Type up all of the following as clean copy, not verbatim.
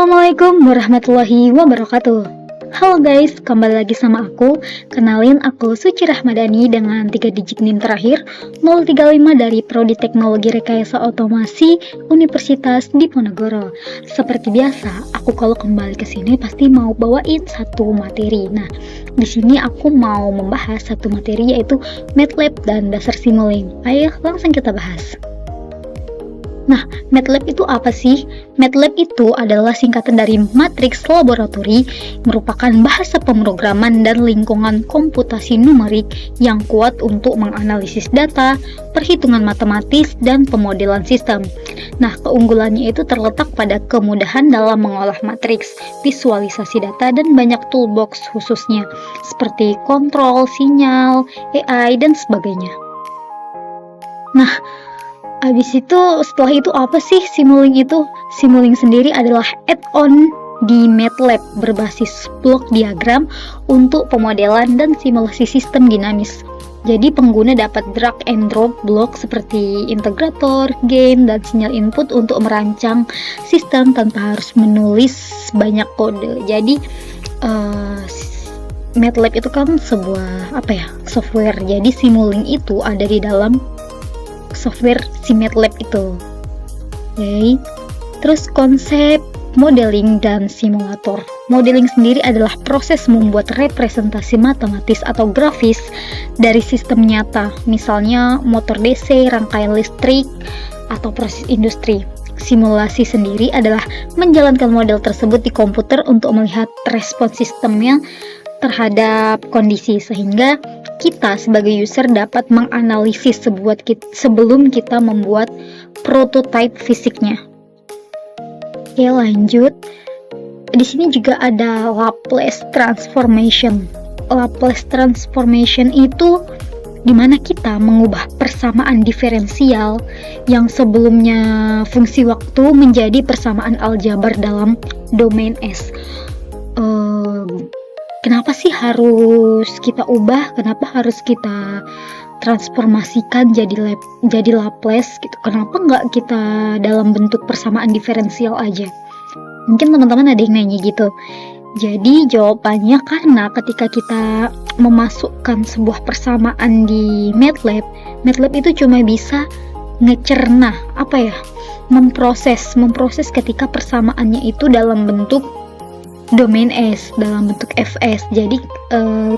Assalamualaikum warahmatullahi wabarakatuh. Halo guys, kembali lagi sama aku. Kenalin, aku Suci Rahmadani dengan 3 digit NIM terakhir 035 dari Prodi Teknologi Rekayasa Otomasi Universitas Diponegoro. Seperti biasa, aku kalau kembali ke sini pasti mau bawain satu materi. Nah, di sini aku mau membahas satu materi yaitu MATLAB dan dasar Simulink. Ayo langsung kita bahas. Nah, MATLAB itu apa sih? MATLAB itu adalah singkatan dari Matrix Laboratory, merupakan bahasa pemrograman dan lingkungan komputasi numerik yang kuat untuk menganalisis data, perhitungan matematis, dan pemodelan sistem. Nah, keunggulannya itu terletak pada kemudahan dalam mengolah matriks, visualisasi data, dan banyak toolbox khususnya, seperti kontrol, sinyal, AI, dan sebagainya. Nah, setelah itu apa sih Simulink itu? Simulink sendiri adalah add-on di MATLAB berbasis blok diagram untuk pemodelan dan simulasi sistem dinamis. Jadi pengguna dapat drag and drop blok seperti integrator, gain, dan sinyal input untuk merancang sistem tanpa harus menulis banyak kode. Jadi MATLAB itu kan sebuah software. Jadi Simulink itu ada di dalam software si MATLAB itu. Oke. Terus konsep modeling dan simulator. Modeling sendiri adalah proses membuat representasi matematis atau grafis dari sistem nyata, misalnya motor DC, rangkaian listrik, atau proses industri. Simulasi sendiri adalah menjalankan model tersebut di komputer untuk melihat respons sistemnya terhadap kondisi, sehingga kita sebagai user dapat menganalisis sebelum kita membuat prototipe fisiknya. Oke, lanjut. Di sini juga ada Laplace transformation. Laplace transformation itu dimana kita mengubah persamaan diferensial yang sebelumnya fungsi waktu menjadi persamaan aljabar dalam domain S. Kenapa sih harus kita ubah? Kenapa harus kita transformasikan jadi Laplace gitu? Kenapa nggak kita dalam bentuk persamaan diferensial aja? Mungkin teman-teman ada yang nanya gitu. Jadi jawabannya karena ketika kita memasukkan sebuah persamaan di MATLAB itu cuma bisa ngecerna memproses ketika persamaannya itu dalam bentuk domain S, dalam bentuk fs. Jadi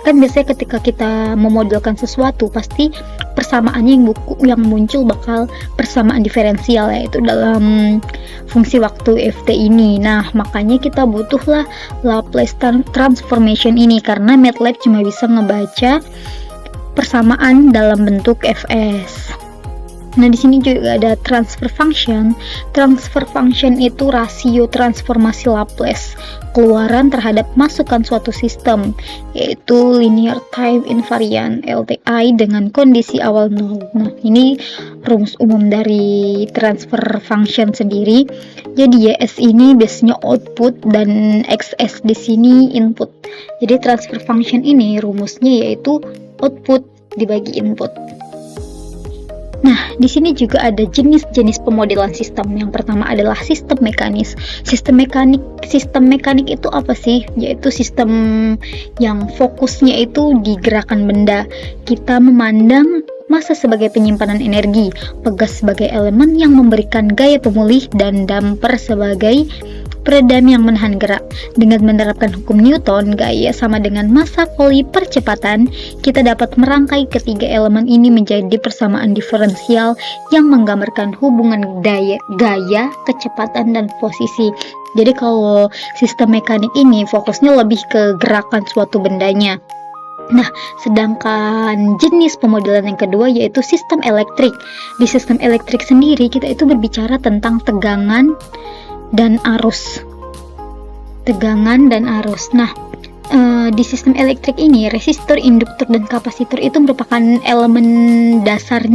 kan biasanya ketika kita memodelkan sesuatu pasti persamaannya yang muncul bakal persamaan diferensial, yaitu dalam fungsi waktu ft ini. Nah, makanya kita butuhlah Laplace transformation ini, karena MATLAB cuma bisa ngebaca persamaan dalam bentuk fs. Nah, di sini juga ada transfer function. Transfer function itu rasio transformasi Laplace keluaran terhadap masukan suatu sistem, yaitu linear time invariant LTI dengan kondisi awal 0. Nah, ini rumus umum dari transfer function sendiri. Jadi YS ini biasanya output dan XS di sini input. Jadi transfer function ini rumusnya yaitu output dibagi input. Nah, di sini juga ada jenis-jenis pemodelan sistem. Yang pertama adalah sistem mekanis. Sistem mekanik itu apa sih? Yaitu sistem yang fokusnya itu di gerakan benda. Kita memandang massa sebagai penyimpanan energi, pegas sebagai elemen yang memberikan gaya pemulih, dan damper sebagai peredam yang menahan gerak. Dengan menerapkan hukum Newton, gaya sama dengan massa kali percepatan, kita dapat merangkai ketiga elemen ini menjadi persamaan diferensial yang menggambarkan hubungan gaya, kecepatan, dan posisi. Jadi kalau sistem mekanik ini fokusnya lebih ke gerakan suatu bendanya. Nah, sedangkan jenis pemodelan yang kedua yaitu sistem elektrik. Di sistem elektrik sendiri kita itu berbicara tentang tegangan dan arus. Nah, di sistem elektrik ini resistor, induktor, dan kapasitor itu merupakan elemen dasar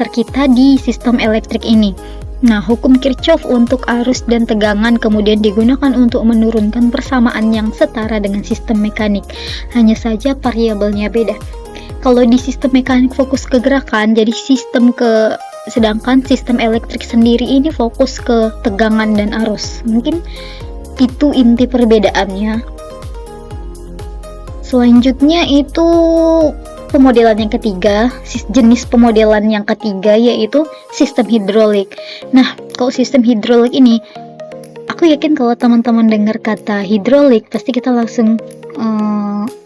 kita di sistem elektrik ini. Nah, hukum Kirchhoff untuk arus dan tegangan kemudian digunakan untuk menurunkan persamaan yang setara dengan sistem mekanik. Hanya saja variabelnya beda. Kalau di sistem mekanik fokus ke gerakan, jadi sedangkan sistem elektrik sendiri ini fokus ke tegangan dan arus. Mungkin itu inti perbedaannya. Selanjutnya itu pemodelan yang ketiga, jenis pemodelan yang ketiga yaitu sistem hidrolik. Nah, kalau sistem hidrolik ini, aku yakin kalau teman-teman dengar kata hidrolik, pasti kita langsung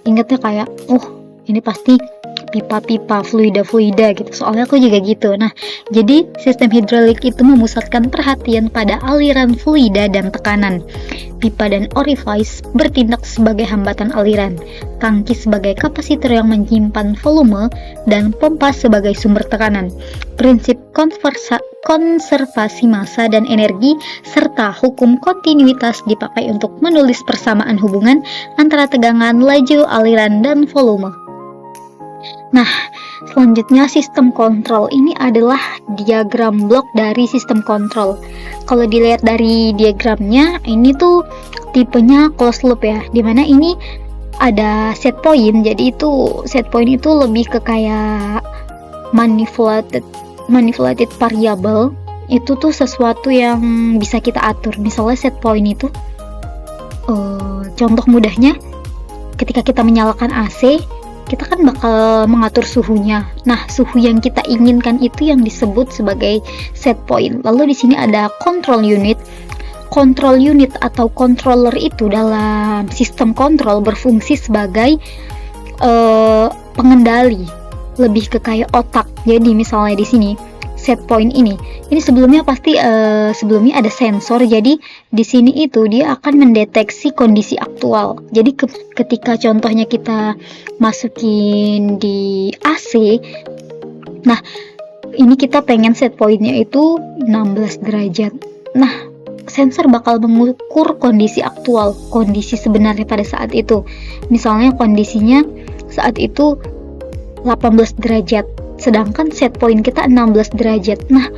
ingatnya kayak, oh ini pasti pipa-pipa, fluida-fluida gitu. Soalnya aku juga gitu. Nah, jadi sistem hidrolik itu memusatkan perhatian pada aliran fluida dan tekanan. Pipa dan orifice bertindak sebagai hambatan aliran, tangki sebagai kapasitor yang menyimpan volume, dan pompa sebagai sumber tekanan. Prinsip konservasi massa dan energi serta hukum kontinuitas dipakai untuk menulis persamaan hubungan antara tegangan, laju, aliran, dan volume. Nah, selanjutnya sistem kontrol ini adalah diagram blok dari sistem kontrol. Kalau dilihat dari diagramnya, ini tuh tipenya closed loop ya, dimana ini ada set point. Jadi itu set point itu lebih ke kayak manipulated variable. Itu tuh sesuatu yang bisa kita atur. Misalnya set point itu contoh mudahnya, ketika kita menyalakan AC, kita kan bakal mengatur suhunya. Nah, suhu yang kita inginkan itu yang disebut sebagai set point. Lalu di sini ada control unit. Control unit atau controller itu dalam sistem kontrol berfungsi sebagai pengendali, lebih ke kayak otak. Jadi misalnya di sini set point ini sebelumnya pasti sebelumnya ada sensor. Jadi di sini itu dia akan mendeteksi kondisi aktual. Jadi ketika contohnya kita masukin di AC, nah ini kita pengen set pointnya itu 16 derajat. Nah, sensor bakal mengukur kondisi aktual, kondisi sebenarnya pada saat itu. Misalnya kondisinya saat itu 18 derajat, sedangkan set point kita 16 derajat. Nah,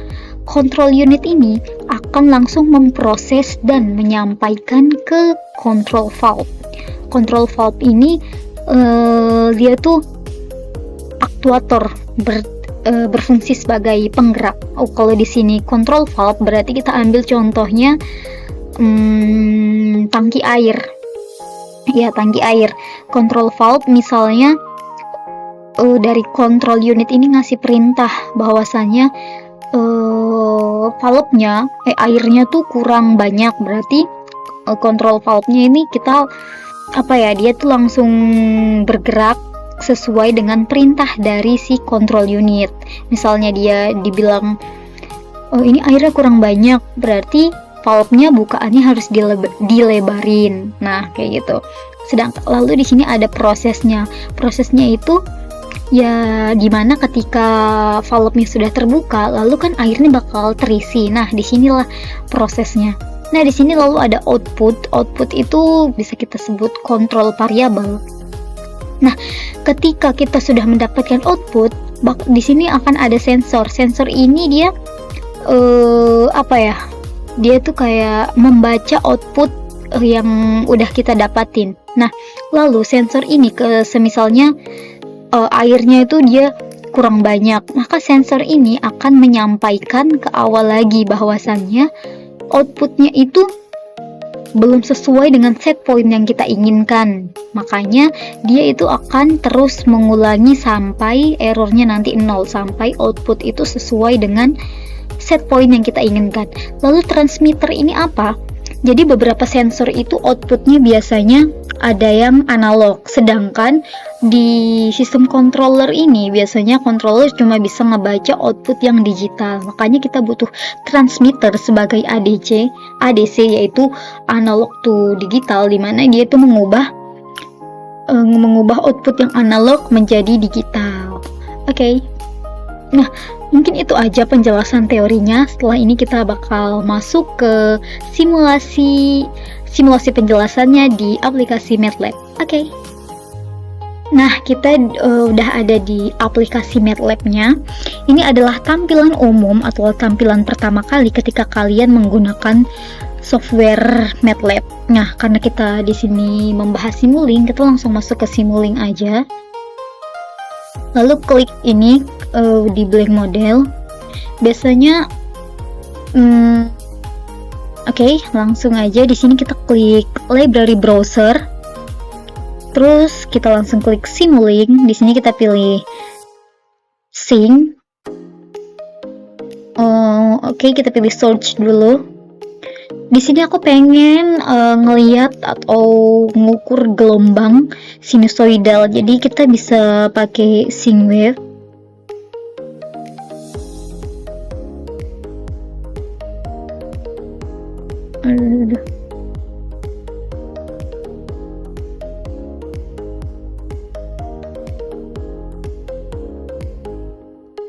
control unit ini akan langsung memproses dan menyampaikan ke control valve. Control valve ini dia tuh aktuator, berfungsi sebagai penggerak. Oh, kalau di sini control valve berarti kita ambil contohnya tangki air. Ya, tangki air. Control valve misalnya dari control unit ini ngasih perintah bahwasannya valve-nya airnya tuh kurang banyak, berarti control valve-nya ini kita dia tuh langsung bergerak sesuai dengan perintah dari si control unit. Misalnya dia dibilang ini airnya kurang banyak, berarti valve-nya bukaannya harus dilebarin. Nah, kayak gitu. Sedangkan lalu di sini ada prosesnya. Prosesnya itu ya gimana ketika valve-nya sudah terbuka, lalu kan airnya bakal terisi. Nah, disinilah prosesnya. Nah, di sini lalu ada output. Output itu bisa kita sebut kontrol variabel. Nah, ketika kita sudah mendapatkan output, di sini akan ada sensor. Sensor ini dia dia tuh kayak membaca output yang udah kita dapatin. Nah, lalu sensor ini semisalnya airnya itu dia kurang banyak, maka sensor ini akan menyampaikan ke awal lagi bahwasannya outputnya itu belum sesuai dengan set point yang kita inginkan. Makanya dia itu akan terus mengulangi sampai errornya nanti 0, sampai output itu sesuai dengan set point yang kita inginkan. Lalu transmitter ini apa? Jadi beberapa sensor itu outputnya biasanya ada yang analog, sedangkan di sistem controller ini biasanya controller cuma bisa ngebaca output yang digital. Makanya kita butuh transmitter sebagai ADC yaitu analog to digital, dimana dia itu mengubah output yang analog menjadi digital. Oke. Nah, mungkin itu aja penjelasan teorinya. Setelah ini kita bakal masuk ke simulasi penjelasannya di aplikasi MATLAB. Oke. Nah, kita udah ada di aplikasi MATLAB-nya. Ini adalah tampilan umum atau tampilan pertama kali ketika kalian menggunakan software MATLAB. Nah, karena kita di sini membahas Simulink, kita langsung masuk ke Simulink aja. Lalu klik ini di blank model. biasanya oke, langsung aja di sini kita klik library browser, terus kita langsung klik Simulink. Di sini kita pilih Sing. Oke, kita pilih search dulu. Di sini aku pengen ngeliat atau ngukur gelombang sinusoidal, jadi kita bisa pakai Singwave.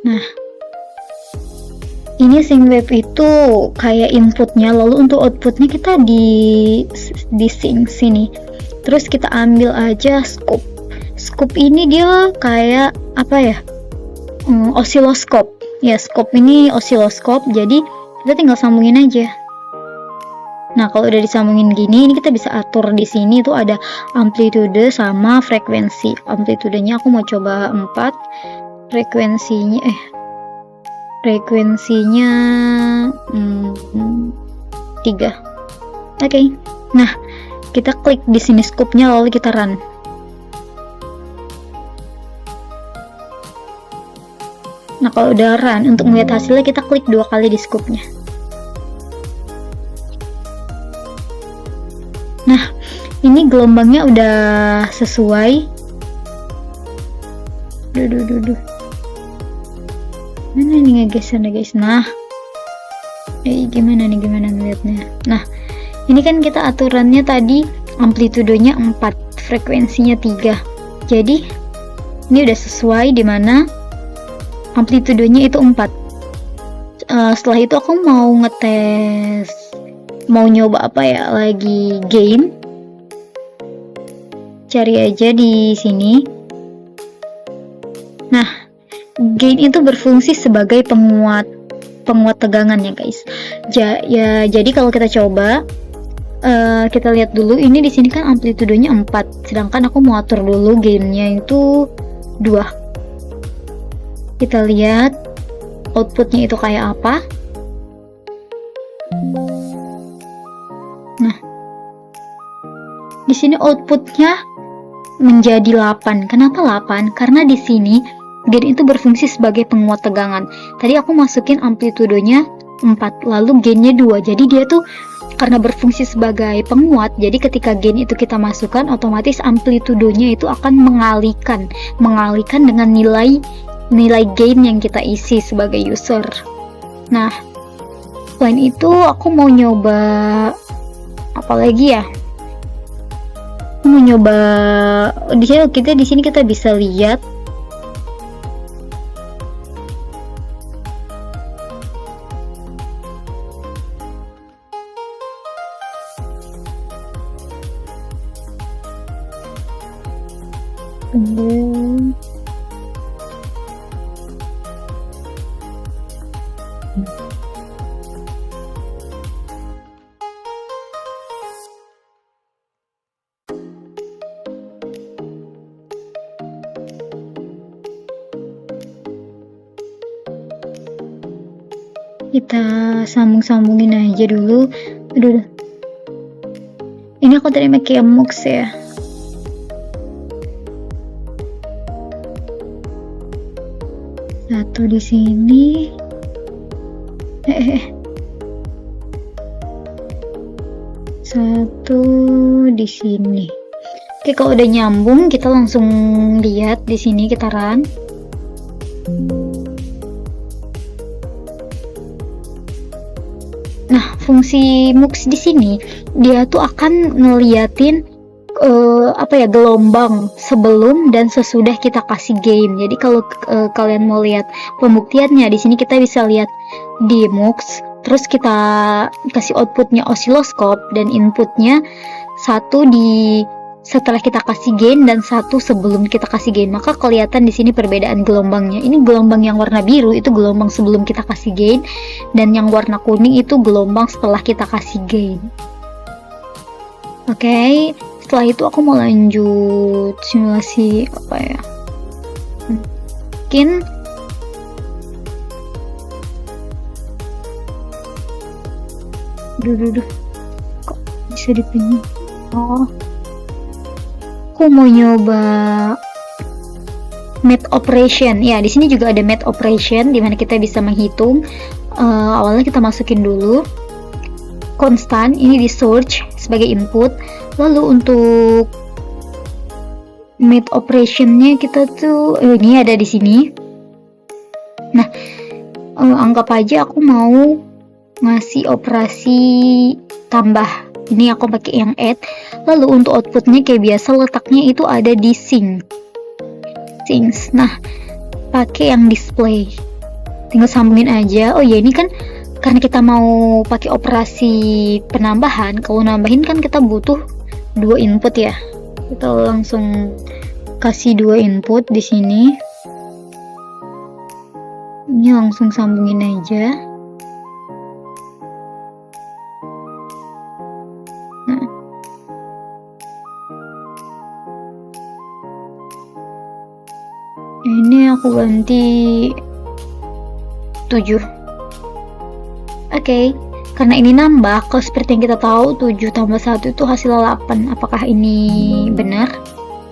Nah, ini Singwave itu kayak inputnya, lalu untuk outputnya kita di Sing sini. Terus kita ambil aja scope. Scope ini dia kayak apa ya? Osiloskop. Ya, scope ini osiloskop, jadi kita tinggal sambungin aja. Nah, kalau udah disambungin gini, ini kita bisa atur di sini tuh ada amplitude sama frekuensi. Amplitudenya aku mau coba 4, frekuensinya 3. Oke. Nah, kita klik di sini scope-nya, lalu kita run. Nah, kalau udah run, untuk melihat hasilnya kita klik 2 kali di scope-nya. Nah, ini gelombangnya udah sesuai. Mana nih ngegesernya guys? Nah, gimana ngeliatnya? Nah, ini kan kita aturannya tadi amplitudenya 4, frekuensinya 3. Jadi ini udah sesuai, dimana amplitudenya itu 4. Setelah itu aku mau ngetes, mau nyoba apa ya lagi, gain. Cari aja di sini. Nah, gain itu berfungsi sebagai penguat tegangan ya guys. Jadi kalau kita coba, kita lihat dulu, ini di sini kan amplitudenya 4, sedangkan aku mau atur dulu gainnya itu 2. Kita lihat outputnya itu kayak apa. Nah, di sini outputnya menjadi 8. Kenapa 8? Karena di sini gain itu berfungsi sebagai penguat tegangan. Tadi aku masukin amplitudenya 4, lalu gainnya 2. Jadi dia tuh karena berfungsi sebagai penguat, jadi ketika gain itu kita masukkan, otomatis amplitudenya itu akan mengalihkan dengan nilai gain yang kita isi sebagai user. Nah, selain itu aku mau nyoba apa lagi ya? Aku mau nyoba di sini kita bisa lihat kita sambungin aja dulu. Aduh, ini aku tadi pakai MUX ya. Satu di sini. Satu di sini. Oke, kalau udah nyambung, kita langsung lihat di sini, kita run. Nah, fungsi MUX di sini dia tuh akan ngeliatin gelombang sebelum dan sesudah kita kasih gain. Jadi kalau kalian mau lihat pembuktiannya, di sini kita bisa lihat di MUX, terus kita kasih outputnya osiloskop dan inputnya satu setelah kita kasih gain dan satu sebelum kita kasih gain, maka kelihatan di sini perbedaan gelombangnya. Ini gelombang yang warna biru itu gelombang sebelum kita kasih gain, dan yang warna kuning itu gelombang setelah kita kasih gain. Oke, setelah itu aku mau lanjut simulasi apa ya? Mungkin Duh. Kok bisa dipindah? Oh, aku mau nyoba math operation. Ya, di sini juga ada math operation dimana kita bisa menghitung. Awalnya kita masukin dulu konstan, ini di search sebagai input. Lalu untuk math operationnya kita tuh ini ada di sini. Nah, anggap aja aku mau ngasih operasi tambah. Ini aku pakai yang add. Lalu untuk outputnya kayak biasa letaknya itu ada di things. Nah, pakai yang display. Tinggal sambungin aja. Oh ya, ini kan karena kita mau pakai operasi penambahan. Kalau nambahin kan kita butuh 2 input ya. Kita langsung kasih 2 input di sini. Ini langsung sambungin aja. Nah, ini aku ganti 7. Oke. Karena ini nambah, kalau seperti yang kita tahu 7 tambah 1 itu hasilnya 8. Apakah ini benar?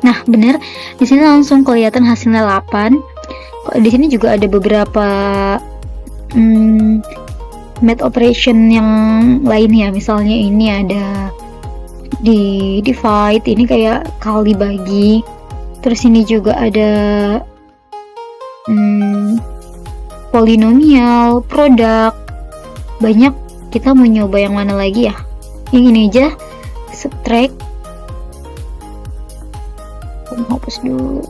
Nah, benar. Di sini langsung kelihatan hasilnya 8. Di sini juga ada beberapa math operation yang lain ya. Misalnya ini ada di divide, ini kayak kali bagi. Terus ini juga ada polinomial, produk. Banyak. Kita mau nyoba yang mana lagi ya? Yang ini aja, subtract. Aku hapus dulu.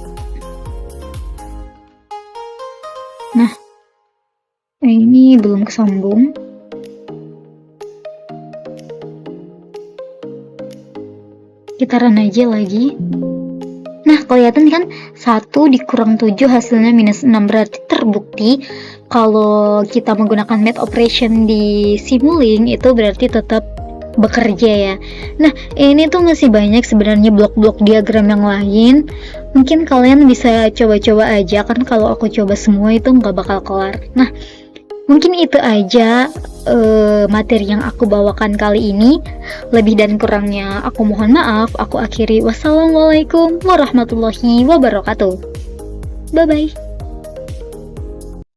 Nah, ini belum kesambung. Kita run aja lagi. Nah, kelihatan kan 1 dikurang 7 hasilnya minus 6, berarti terbukti kalau kita menggunakan math operation di Simulink itu berarti tetap bekerja ya. Nah, ini tuh masih banyak sebenarnya blok-blok diagram yang lain. Mungkin kalian bisa coba-coba aja, kan kalau aku coba semua itu nggak bakal kelar. Nah, mungkin itu aja materi yang aku bawakan kali ini. Lebih dan kurangnya aku mohon maaf. Aku akhiri. Wassalamualaikum warahmatullahi wabarakatuh. Bye bye.